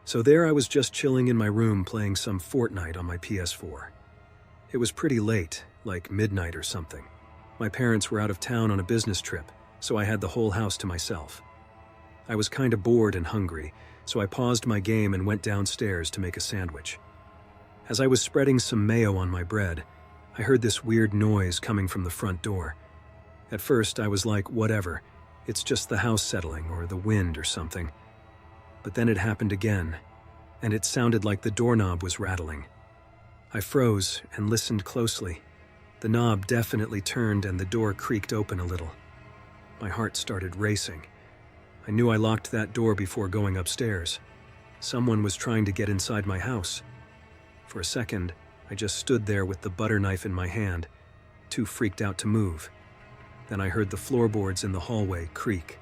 So there I was just chilling in my room playing some Fortnite on my PS4. It was pretty late, like midnight or something. My parents were out of town on a business trip, so I had the whole house to myself. I was kinda bored and hungry, so I paused my game and went downstairs to make a sandwich. As I was spreading some mayo on my bread, I heard this weird noise coming from the front door. At first, I was like, whatever, it's just the house settling or the wind or something. But then it happened again, and it sounded like the doorknob was rattling. I froze and listened closely. The knob definitely turned and the door creaked open a little. My heart started racing. I knew I locked that door before going upstairs. Someone was trying to get inside my house. For a second, I just stood there with the butter knife in my hand, too freaked out to move. Then I heard the floorboards in the hallway creak.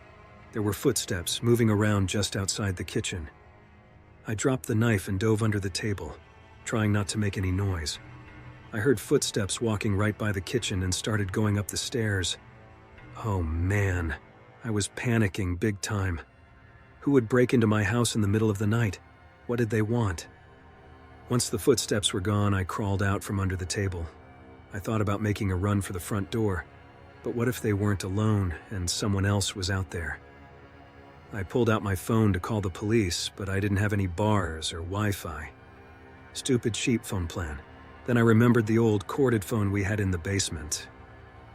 There were footsteps moving around just outside the kitchen. I dropped the knife and dove under the table, trying not to make any noise. I heard footsteps walking right by the kitchen and started going up the stairs. Oh man, I was panicking big time. Who would break into my house in the middle of the night? What did they want? Once the footsteps were gone, I crawled out from under the table. I thought about making a run for the front door, but what if they weren't alone and someone else was out there? I pulled out my phone to call the police, but I didn't have any bars or Wi-Fi. Stupid cheap phone plan. Then I remembered the old corded phone we had in the basement.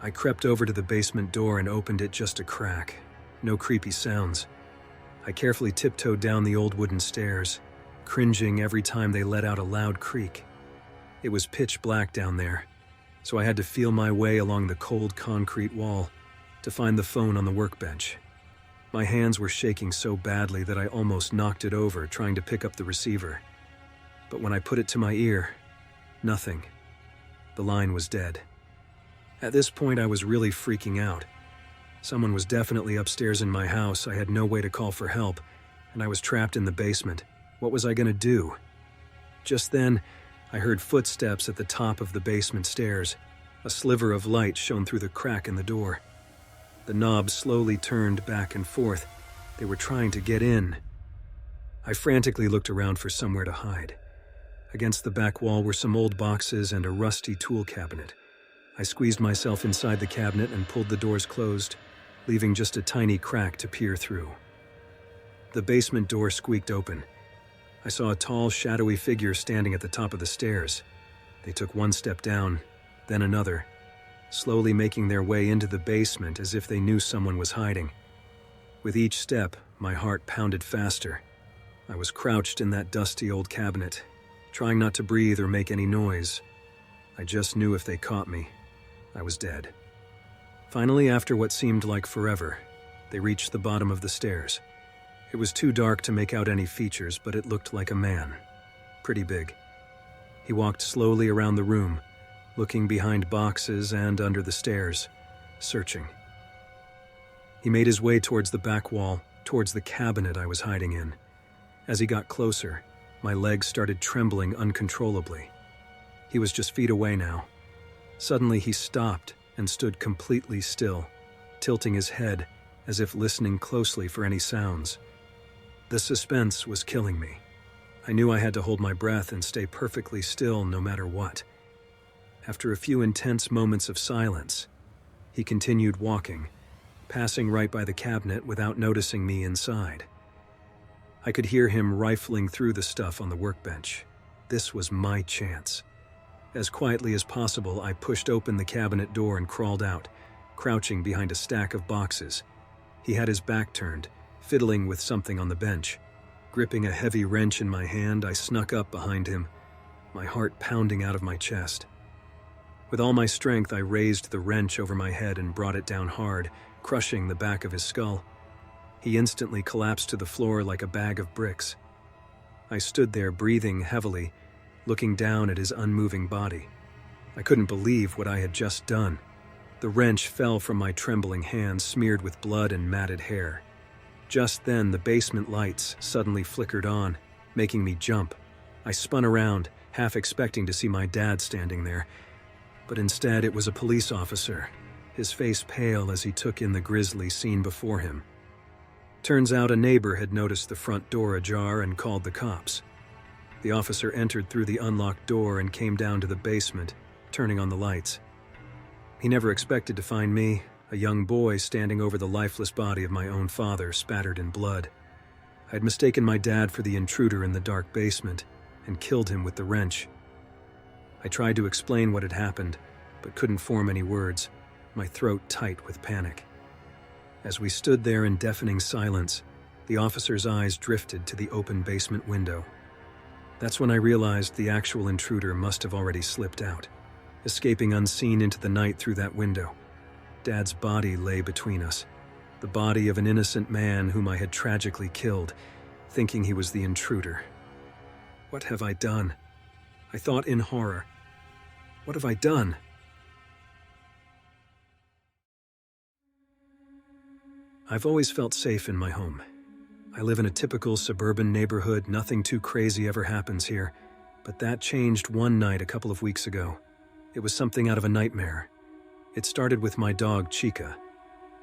I crept over to the basement door and opened it just a crack. No creepy sounds. I carefully tiptoed down the old wooden stairs, cringing every time they let out a loud creak. It was pitch black down there, so I had to feel my way along the cold concrete wall to find the phone on the workbench. My hands were shaking so badly that I almost knocked it over trying to pick up the receiver. But when I put it to my ear, nothing. The line was dead. At this point, I was really freaking out. Someone was definitely upstairs in my house. I had no way to call for help, and I was trapped in the basement. What was I gonna do? Just then, I heard footsteps at the top of the basement stairs. A sliver of light shone through the crack in the door. The knob slowly turned back and forth. They were trying to get in. I frantically looked around for somewhere to hide. Against the back wall were some old boxes and a rusty tool cabinet. I squeezed myself inside the cabinet and pulled the doors closed, leaving just a tiny crack to peer through. The basement door squeaked open. I saw a tall, shadowy figure standing at the top of the stairs. They took one step down, then another, slowly making their way into the basement as if they knew someone was hiding. With each step, my heart pounded faster. I was crouched in that dusty old cabinet, trying not to breathe or make any noise. I just knew if they caught me, I was dead. Finally, after what seemed like forever, they reached the bottom of the stairs. It was too dark to make out any features, but it looked like a man. Pretty big. He walked slowly around the room, looking behind boxes and under the stairs, searching. He made his way towards the back wall, towards the cabinet I was hiding in. As he got closer, my legs started trembling uncontrollably. He was just feet away now. Suddenly he stopped and stood completely still, tilting his head as if listening closely for any sounds. The suspense was killing me. I knew I had to hold my breath and stay perfectly still no matter what. After a few intense moments of silence, he continued walking, passing right by the cabinet without noticing me inside. I could hear him rifling through the stuff on the workbench. This was my chance. As quietly as possible, I pushed open the cabinet door and crawled out, crouching behind a stack of boxes. He had his back turned, fiddling with something on the bench. Gripping a heavy wrench in my hand, I snuck up behind him, my heart pounding out of my chest. With all my strength, I raised the wrench over my head and brought it down hard, crushing the back of his skull. He instantly collapsed to the floor like a bag of bricks. I stood there breathing heavily, looking down at his unmoving body. I couldn't believe what I had just done. The wrench fell from my trembling hands, smeared with blood and matted hair. Just then, the basement lights suddenly flickered on, making me jump. I spun around, half expecting to see my dad standing there, but instead it was a police officer, his face pale as he took in the grisly scene before him. Turns out a neighbor had noticed the front door ajar and called the cops. The officer entered through the unlocked door and came down to the basement, turning on the lights. He never expected to find me, a young boy, standing over the lifeless body of my own father, spattered in blood. I had mistaken my dad for the intruder in the dark basement and killed him with the wrench. I tried to explain what had happened, but couldn't form any words, my throat tight with panic. As we stood there in deafening silence, the officer's eyes drifted to the open basement window. That's when I realized the actual intruder must have already slipped out, escaping unseen into the night through that window. Dad's body lay between us, the body of an innocent man whom I had tragically killed, thinking he was the intruder. What have I done? I thought in horror. What have I done? I've always felt safe in my home. I live in a typical suburban neighborhood, nothing too crazy ever happens here, but that changed one night a couple of weeks ago. It was something out of a nightmare. It started with my dog, Chica.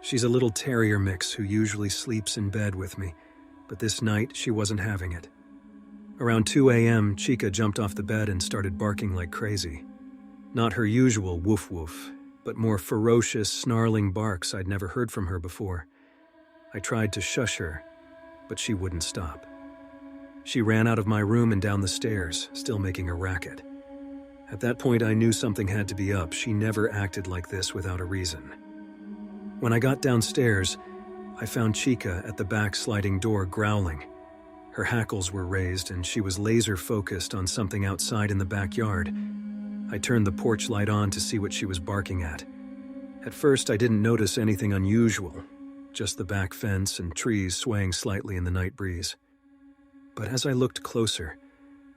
She's a little terrier mix who usually sleeps in bed with me, but this night she wasn't having it. Around 2 a.m., Chica jumped off the bed and started barking like crazy. Not her usual woof woof, but more ferocious, snarling barks I'd never heard from her before. I tried to shush her, but she wouldn't stop. She ran out of my room and down the stairs, still making a racket. At that point, I knew something had to be up. She never acted like this without a reason. When I got downstairs, I found Chica at the back sliding door growling. Her hackles were raised and she was laser-focused on something outside in the backyard. I turned the porch light on to see what she was barking at. At first, I didn't notice anything unusual, just the back fence and trees swaying slightly in the night breeze. But as I looked closer,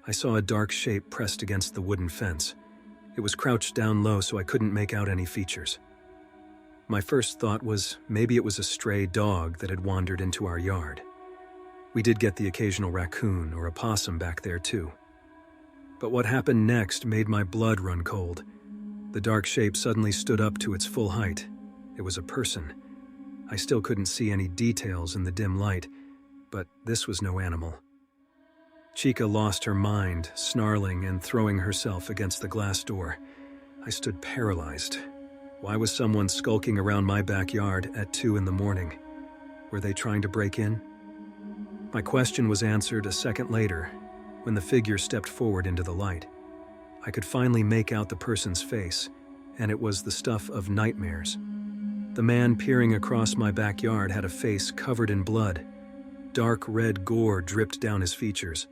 I saw a dark shape pressed against the wooden fence. It was crouched down low so I couldn't make out any features. My first thought was maybe it was a stray dog that had wandered into our yard. We did get the occasional raccoon or a possum back there too. But what happened next made my blood run cold. The dark shape suddenly stood up to its full height. It was a person. I still couldn't see any details in the dim light, but this was no animal. Chica lost her mind, snarling and throwing herself against the glass door. I stood paralyzed. Why was someone skulking around my backyard at 2 a.m? Were they trying to break in? My question was answered a second later, when the figure stepped forward into the light. I could finally make out the person's face, and it was the stuff of nightmares. The man peering across my backyard had a face covered in blood. Dark red gore dripped down his features.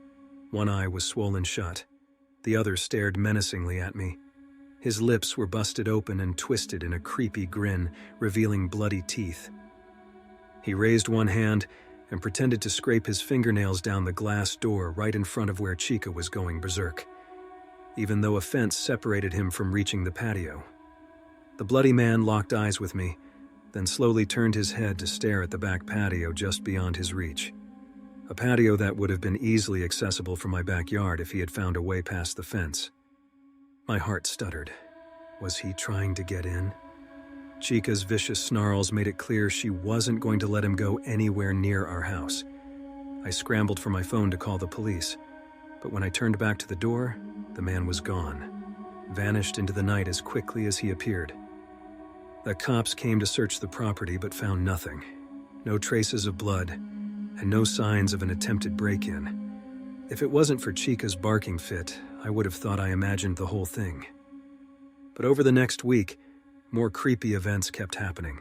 One eye was swollen shut. The other stared menacingly at me. His lips were busted open and twisted in a creepy grin, revealing bloody teeth. He raised one hand and pretended to scrape his fingernails down the glass door right in front of where Chica was going berserk, even though a fence separated him from reaching the patio. The bloody man locked eyes with me, then slowly turned his head to stare at the back patio just beyond his reach. A patio that would have been easily accessible from my backyard if he had found a way past the fence. My heart stuttered. Was he trying to get in? Chica's vicious snarls made it clear she wasn't going to let him go anywhere near our house. I scrambled for my phone to call the police, but when I turned back to the door, the man was gone, vanished into the night as quickly as he appeared. The cops came to search the property but found nothing. No traces of blood, and no signs of an attempted break-in. If it wasn't for Chica's barking fit, I would have thought I imagined the whole thing. But over the next week, more creepy events kept happening.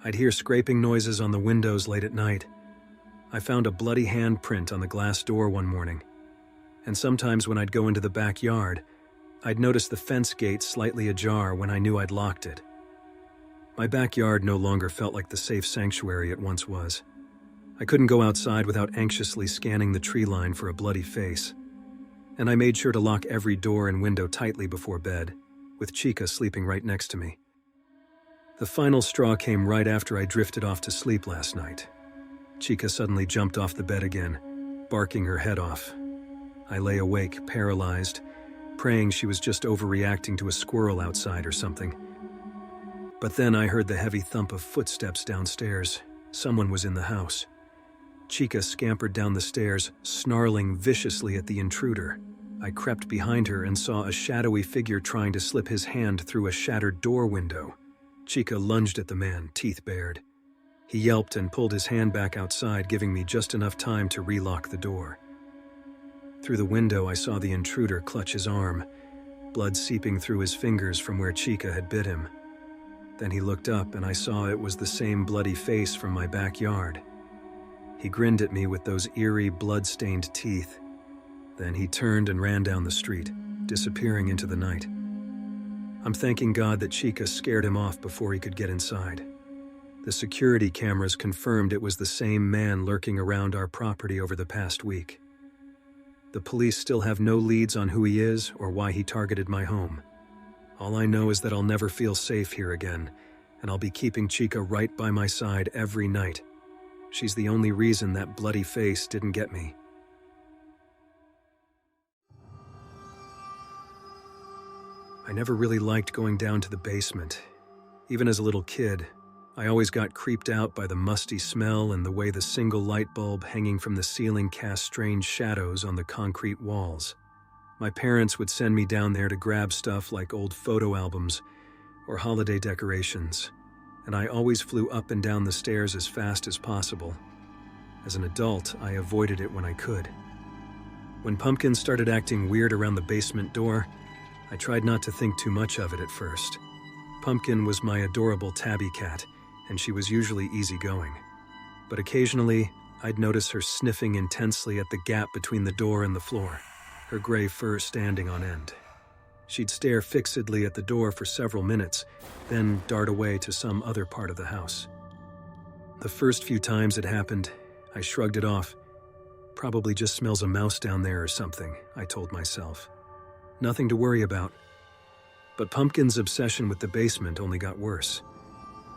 I'd hear scraping noises on the windows late at night. I found a bloody handprint on the glass door one morning. And sometimes when I'd go into the backyard, I'd notice the fence gate slightly ajar when I knew I'd locked it. My backyard no longer felt like the safe sanctuary it once was. I couldn't go outside without anxiously scanning the tree line for a bloody face. And I made sure to lock every door and window tightly before bed, with Chica sleeping right next to me. The final straw came right after I drifted off to sleep last night. Chica suddenly jumped off the bed again, barking her head off. I lay awake, paralyzed, praying she was just overreacting to a squirrel outside or something. But then I heard the heavy thump of footsteps downstairs. Someone was in the house. Chica scampered down the stairs, snarling viciously at the intruder. I crept behind her and saw a shadowy figure trying to slip his hand through a shattered door window. Chica lunged at the man, teeth bared. He yelped and pulled his hand back outside, giving me just enough time to relock the door. Through the window, I saw the intruder clutch his arm, blood seeping through his fingers from where Chica had bit him. Then he looked up and I saw it was the same bloody face from my backyard. He grinned at me with those eerie, blood-stained teeth. Then he turned and ran down the street, disappearing into the night. I'm thanking God that Chica scared him off before he could get inside. The security cameras confirmed it was the same man lurking around our property over the past week. The police still have no leads on who he is or why he targeted my home. All I know is that I'll never feel safe here again, and I'll be keeping Chica right by my side every night. She's the only reason that bloody face didn't get me. I never really liked going down to the basement. Even as a little kid, I always got creeped out by the musty smell and the way the single light bulb hanging from the ceiling cast strange shadows on the concrete walls. My parents would send me down there to grab stuff like old photo albums or holiday decorations, and I always flew up and down the stairs as fast as possible. As an adult, I avoided it when I could. When Pumpkin started acting weird around the basement door, I tried not to think too much of it at first. Pumpkin was my adorable tabby cat, and she was usually easygoing. But occasionally, I'd notice her sniffing intensely at the gap between the door and the floor, her gray fur standing on end. She'd stare fixedly at the door for several minutes, then dart away to some other part of the house. The first few times it happened, I shrugged it off. Probably just smells a mouse down there or something, I told myself. Nothing to worry about. But Pumpkin's obsession with the basement only got worse.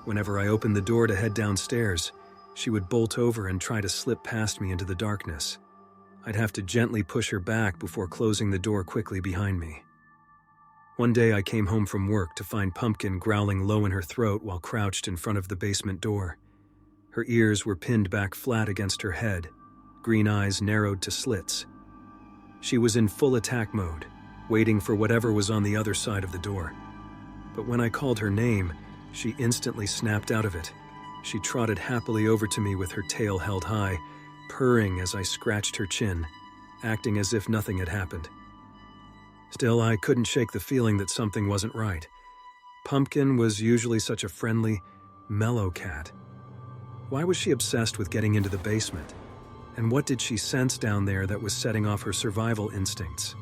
Whenever I opened the door to head downstairs, she would bolt over and try to slip past me into the darkness. I'd have to gently push her back before closing the door quickly behind me. One day I came home from work to find Pumpkin growling low in her throat while crouched in front of the basement door. Her ears were pinned back flat against her head, green eyes narrowed to slits. She was in full attack mode, waiting for whatever was on the other side of the door. But when I called her name, she instantly snapped out of it. She trotted happily over to me with her tail held high, purring as I scratched her chin, acting as if nothing had happened. Still, I couldn't shake the feeling that something wasn't right. Pumpkin was usually such a friendly, mellow cat. Why was she obsessed with getting into the basement? And what did she sense down there that was setting off her survival instincts?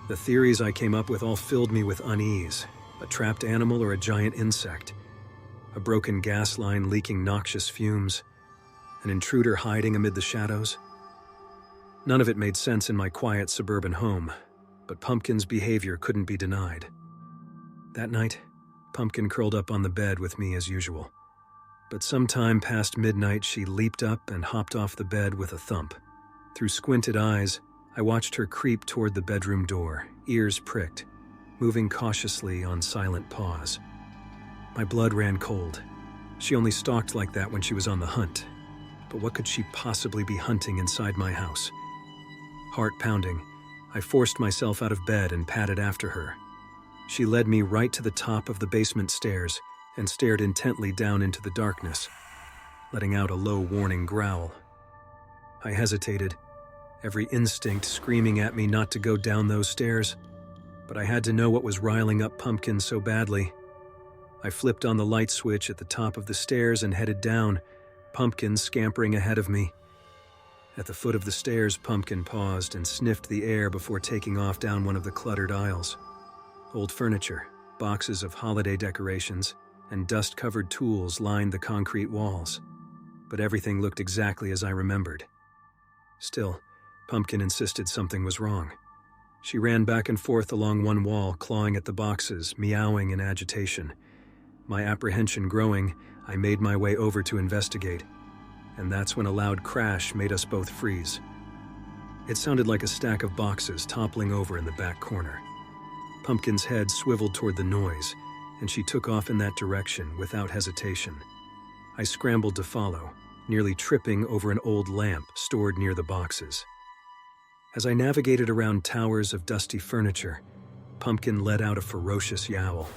The theories I came up with all filled me with unease. A trapped animal or a giant insect? A broken gas line leaking noxious fumes? An intruder hiding amid the shadows? None of it made sense in my quiet suburban home, but Pumpkin's behavior couldn't be denied. That night, Pumpkin curled up on the bed with me as usual. But sometime past midnight, she leaped up and hopped off the bed with a thump. Through squinted eyes, I watched her creep toward the bedroom door, ears pricked, moving cautiously on silent paws. My blood ran cold. She only stalked like that when she was on the hunt. But what could she possibly be hunting inside my house? Heart pounding, I forced myself out of bed and padded after her. She led me right to the top of the basement stairs and stared intently down into the darkness, letting out a low warning growl. I hesitated, every instinct screaming at me not to go down those stairs. But I had to know what was riling up Pumpkin so badly. I flipped on the light switch at the top of the stairs and headed down, Pumpkin scampering ahead of me. At the foot of the stairs, Pumpkin paused and sniffed the air before taking off down one of the cluttered aisles. Old furniture, boxes of holiday decorations, and dust-covered tools lined the concrete walls. But everything looked exactly as I remembered. Still, Pumpkin insisted something was wrong. She ran back and forth along one wall, clawing at the boxes, meowing in agitation. My apprehension growing, I made my way over to investigate, and that's when a loud crash made us both freeze. It sounded like a stack of boxes toppling over in the back corner. Pumpkin's head swiveled toward the noise, and she took off in that direction without hesitation. I scrambled to follow, nearly tripping over an old lamp stored near the boxes. As I navigated around towers of dusty furniture, Pumpkin let out a ferocious yowl.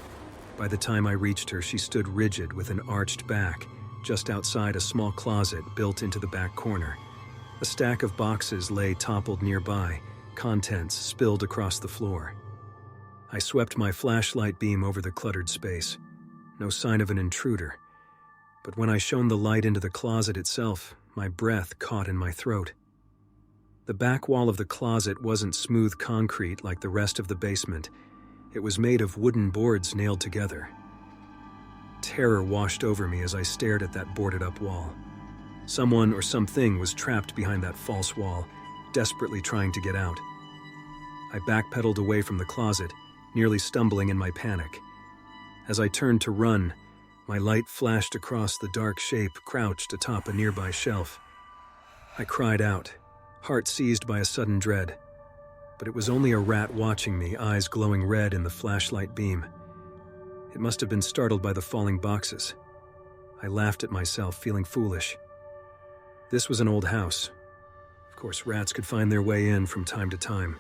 By the time I reached her, she stood rigid with an arched back, just outside a small closet built into the back corner. A stack of boxes lay toppled nearby, contents spilled across the floor. I swept my flashlight beam over the cluttered space. No sign of an intruder. But when I shone the light into the closet itself, my breath caught in my throat. The back wall of the closet wasn't smooth concrete like the rest of the basement. It was made of wooden boards nailed together. Terror washed over me as I stared at that boarded-up wall. Someone or something was trapped behind that false wall, desperately trying to get out. I backpedaled away from the closet, nearly stumbling in my panic. As I turned to run, my light flashed across the dark shape crouched atop a nearby shelf. I cried out, heart seized by a sudden dread. But it was only a rat watching me, eyes glowing red in the flashlight beam. It must have been startled by the falling boxes. I laughed at myself, feeling foolish. This was an old house. Of course, rats could find their way in from time to time.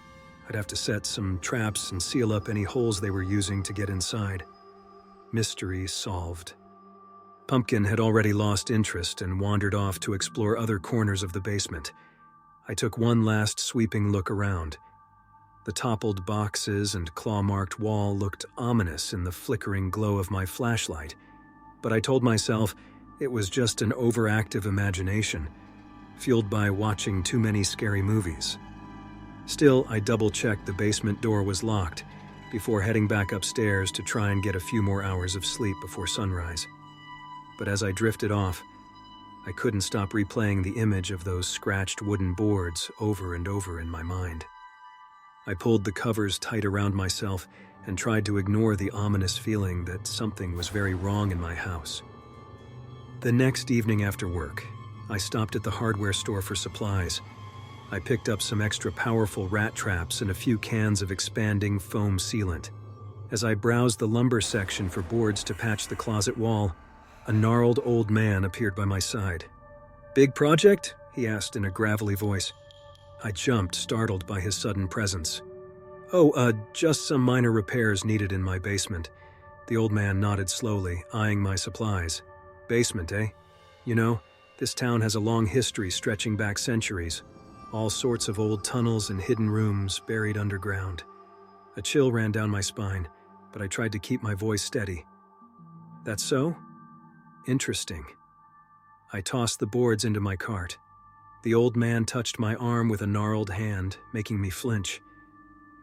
I'd have to set some traps and seal up any holes they were using to get inside. Mystery solved. Pumpkin had already lost interest and wandered off to explore other corners of the basement. I took one last sweeping look around. The toppled boxes and claw-marked wall looked ominous in the flickering glow of my flashlight, but I told myself it was just an overactive imagination, fueled by watching too many scary movies. Still, I double-checked the basement door was locked before heading back upstairs to try and get a few more hours of sleep before sunrise. But as I drifted off, I couldn't stop replaying the image of those scratched wooden boards over and over in my mind. I pulled the covers tight around myself and tried to ignore the ominous feeling that something was very wrong in my house. The next evening after work, I stopped at the hardware store for supplies. I picked up some extra powerful rat traps and a few cans of expanding foam sealant. As I browsed the lumber section for boards to patch the closet wall, a gnarled old man appeared by my side. "Big project?" he asked in a gravelly voice. I jumped, startled by his sudden presence. Just some minor repairs needed in my basement." The old man nodded slowly, eyeing my supplies. "Basement, eh? You know, this town has a long history stretching back centuries. All sorts of old tunnels and hidden rooms buried underground." A chill ran down my spine, but I tried to keep my voice steady. "That's so? Interesting." I tossed the boards into my cart. The old man touched my arm with a gnarled hand, making me flinch.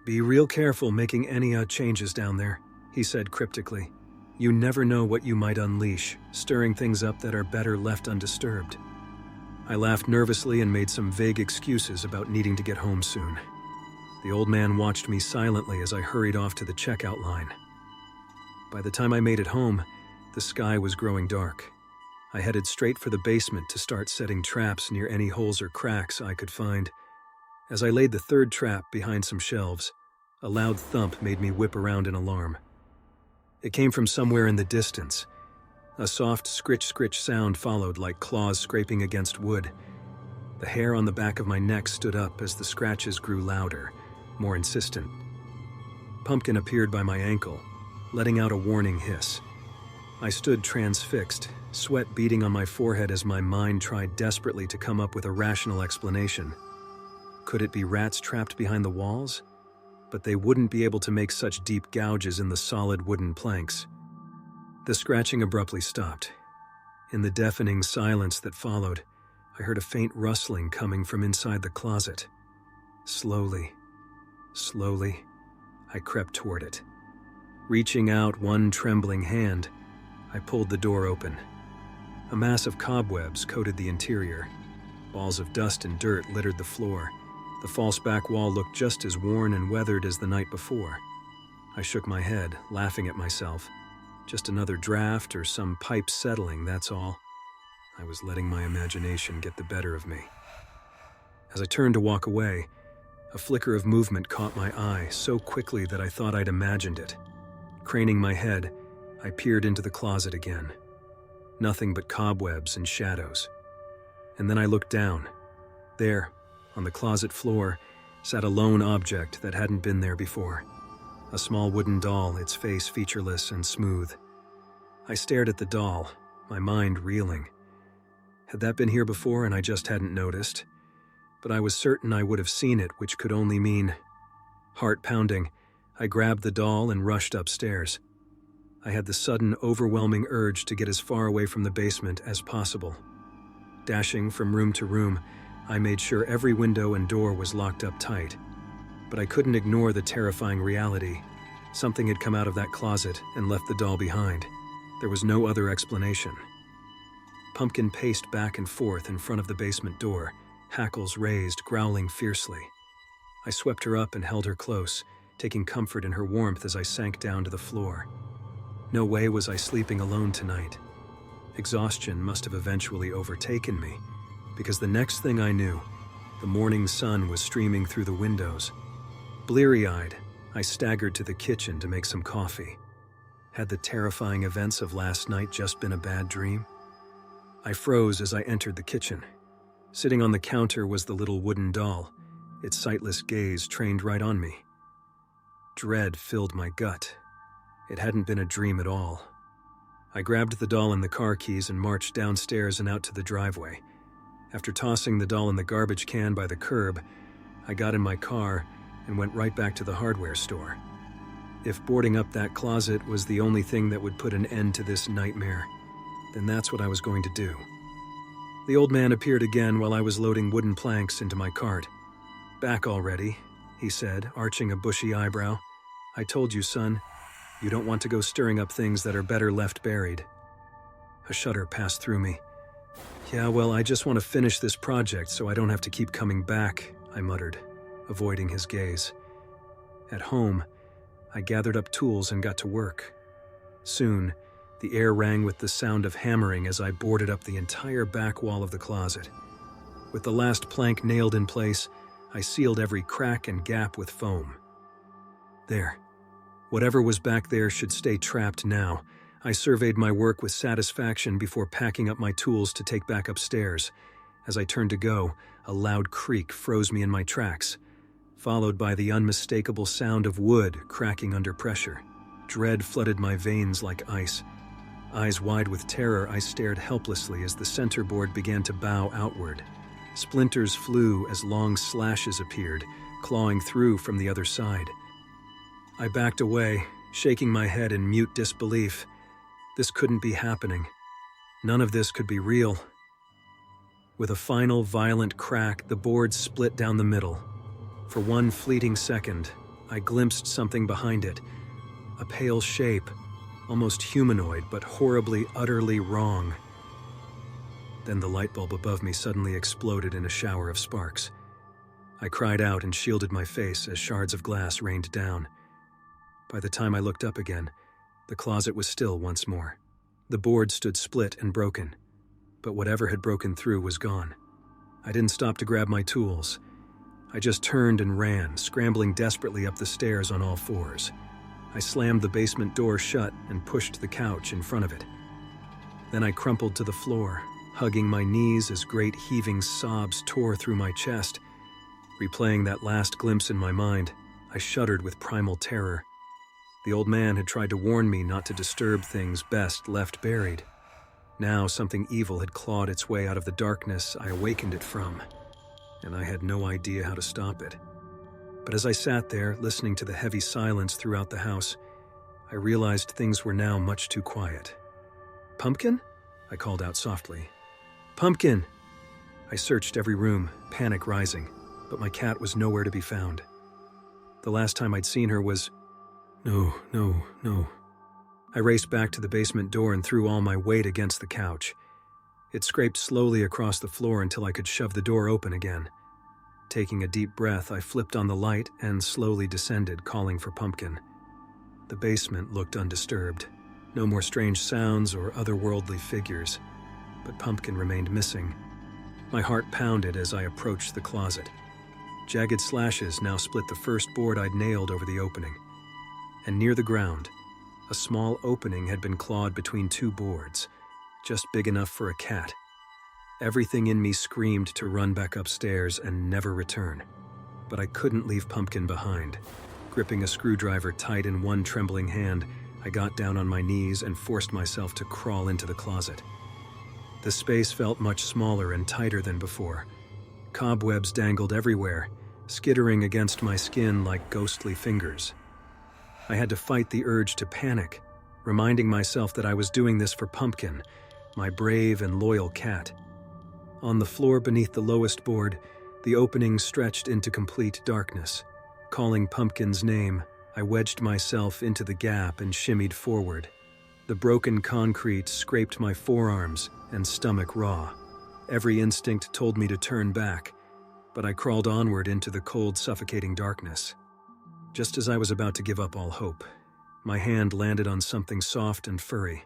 "Be real careful making any changes down there," he said cryptically. "You never know what you might unleash, stirring things up that are better left undisturbed." I laughed nervously and made some vague excuses about needing to get home soon. The old man watched me silently as I hurried off to the checkout line. By the time I made it home, the sky was growing dark. I headed straight for the basement to start setting traps near any holes or cracks I could find. As I laid the third trap behind some shelves, a loud thump made me whip around in alarm. It came from somewhere in the distance. A soft scritch-scritch sound followed, like claws scraping against wood. The hair on the back of my neck stood up as the scratches grew louder, more insistent. Pumpkin appeared by my ankle, letting out a warning hiss. I stood transfixed, sweat beading on my forehead as my mind tried desperately to come up with a rational explanation. Could it be rats trapped behind the walls? But they wouldn't be able to make such deep gouges in the solid wooden planks. The scratching abruptly stopped. In the deafening silence that followed, I heard a faint rustling coming from inside the closet. Slowly, I crept toward it. Reaching out one trembling hand, I pulled the door open. A mass of cobwebs coated the interior. Balls of dust and dirt littered the floor. The false back wall looked just as worn and weathered as the night before. I shook my head, laughing at myself. Just another draft or some pipe settling, that's all. I was letting my imagination get the better of me. As I turned to walk away, a flicker of movement caught my eye so quickly that I thought I'd imagined it. Craning my head, I peered into the closet again. Nothing but cobwebs and shadows. And then I looked down. There, on the closet floor, sat a lone object that hadn't been there before. A small wooden doll, its face featureless and smooth. I stared at the doll, my mind reeling. Had that been here before and I just hadn't noticed? But I was certain I would have seen it, which could only mean... Heart pounding, I grabbed the doll and rushed upstairs. I had the sudden, overwhelming urge to get as far away from the basement as possible. Dashing from room to room, I made sure every window and door was locked up tight. But I couldn't ignore the terrifying reality. Something had come out of that closet and left the doll behind. There was no other explanation. Pumpkin paced back and forth in front of the basement door, hackles raised, growling fiercely. I swept her up and held her close, taking comfort in her warmth as I sank down to the floor. No way was I sleeping alone tonight. Exhaustion must have eventually overtaken me, because the next thing I knew, the morning sun was streaming through the windows. Bleary-eyed, I staggered to the kitchen to make some coffee. Had the terrifying events of last night just been a bad dream? I froze as I entered the kitchen. Sitting on the counter was the little wooden doll, its sightless gaze trained right on me. Dread filled my gut. It hadn't been a dream at all. I grabbed the doll and the car keys and marched downstairs and out to the driveway. After tossing the doll in the garbage can by the curb, I got in my car and went right back to the hardware store. If boarding up that closet was the only thing that would put an end to this nightmare, then that's what I was going to do. The old man appeared again while I was loading wooden planks into my cart. "Back already," he said, arching a bushy eyebrow. "I told you, son, you don't want to go stirring up things that are better left buried." A shudder passed through me. "Yeah, well, I just want to finish this project so I don't have to keep coming back," I muttered, avoiding his gaze. At home, I gathered up tools and got to work. Soon, the air rang with the sound of hammering as I boarded up the entire back wall of the closet. With the last plank nailed in place, I sealed every crack and gap with foam. There. Whatever was back there should stay trapped now. I surveyed my work with satisfaction before packing up my tools to take back upstairs. As I turned to go, a loud creak froze me in my tracks, followed by the unmistakable sound of wood cracking under pressure. Dread flooded my veins like ice. Eyes wide with terror, I stared helplessly as the centerboard began to bow outward. Splinters flew as long slashes appeared, clawing through from the other side. I backed away, shaking my head in mute disbelief. This couldn't be happening. None of this could be real. With a final violent crack, the board split down the middle. For one fleeting second, I glimpsed something behind it. A pale shape, almost humanoid, but horribly, utterly wrong. Then the light bulb above me suddenly exploded in a shower of sparks. I cried out and shielded my face as shards of glass rained down. By the time I looked up again, the closet was still once more. The board stood split and broken, but whatever had broken through was gone. I didn't stop to grab my tools. I just turned and ran, scrambling desperately up the stairs on all fours. I slammed the basement door shut and pushed the couch in front of it. Then I crumpled to the floor, hugging my knees as great heaving sobs tore through my chest. Replaying that last glimpse in my mind, I shuddered with primal terror. The old man had tried to warn me not to disturb things best left buried. Now something evil had clawed its way out of the darkness I awakened it from, and I had no idea how to stop it. But as I sat there, listening to the heavy silence throughout the house, I realized things were now much too quiet. "Pumpkin?" I called out softly. "Pumpkin!" I searched every room, panic rising, but my cat was nowhere to be found. The last time I'd seen her was... No. I raced back to the basement door and threw all my weight against the couch. It scraped slowly across the floor until I could shove the door open again. Taking a deep breath, I flipped on the light and slowly descended, calling for Pumpkin. The basement looked undisturbed. No more strange sounds or otherworldly figures, but Pumpkin remained missing. My heart pounded as I approached the closet. Jagged slashes now split the first board I'd nailed over the opening. And near the ground, a small opening had been clawed between two boards, just big enough for a cat. Everything in me screamed to run back upstairs and never return. But I couldn't leave Pumpkin behind. Gripping a screwdriver tight in one trembling hand, I got down on my knees and forced myself to crawl into the closet. The space felt much smaller and tighter than before. Cobwebs dangled everywhere, skittering against my skin like ghostly fingers. I had to fight the urge to panic, reminding myself that I was doing this for Pumpkin, my brave and loyal cat. On the floor beneath the lowest board, the opening stretched into complete darkness. Calling Pumpkin's name, I wedged myself into the gap and shimmied forward. The broken concrete scraped my forearms and stomach raw. Every instinct told me to turn back, but I crawled onward into the cold, suffocating darkness. Just as I was about to give up all hope, my hand landed on something soft and furry.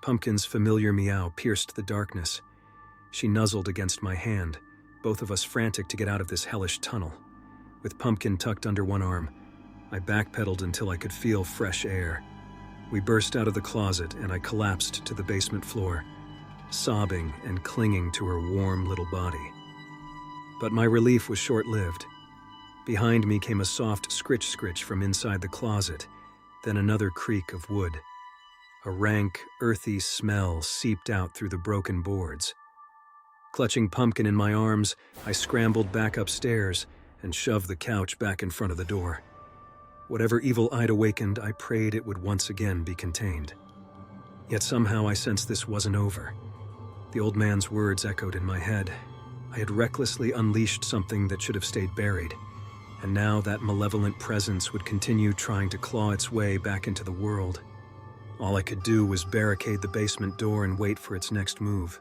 Pumpkin's familiar meow pierced the darkness. She nuzzled against my hand, both of us frantic to get out of this hellish tunnel. With Pumpkin tucked under one arm, I backpedaled until I could feel fresh air. We burst out of the closet and I collapsed to the basement floor, sobbing and clinging to her warm little body. But my relief was short-lived. Behind me came a soft scritch-scritch from inside the closet, then another creak of wood. A rank, earthy smell seeped out through the broken boards. Clutching Pumpkin in my arms, I scrambled back upstairs and shoved the couch back in front of the door. Whatever evil I'd awakened, I prayed it would once again be contained. Yet somehow I sensed this wasn't over. The old man's words echoed in my head. I had recklessly unleashed something that should have stayed buried, and now that malevolent presence would continue trying to claw its way back into the world. All I could do was barricade the basement door and wait for its next move.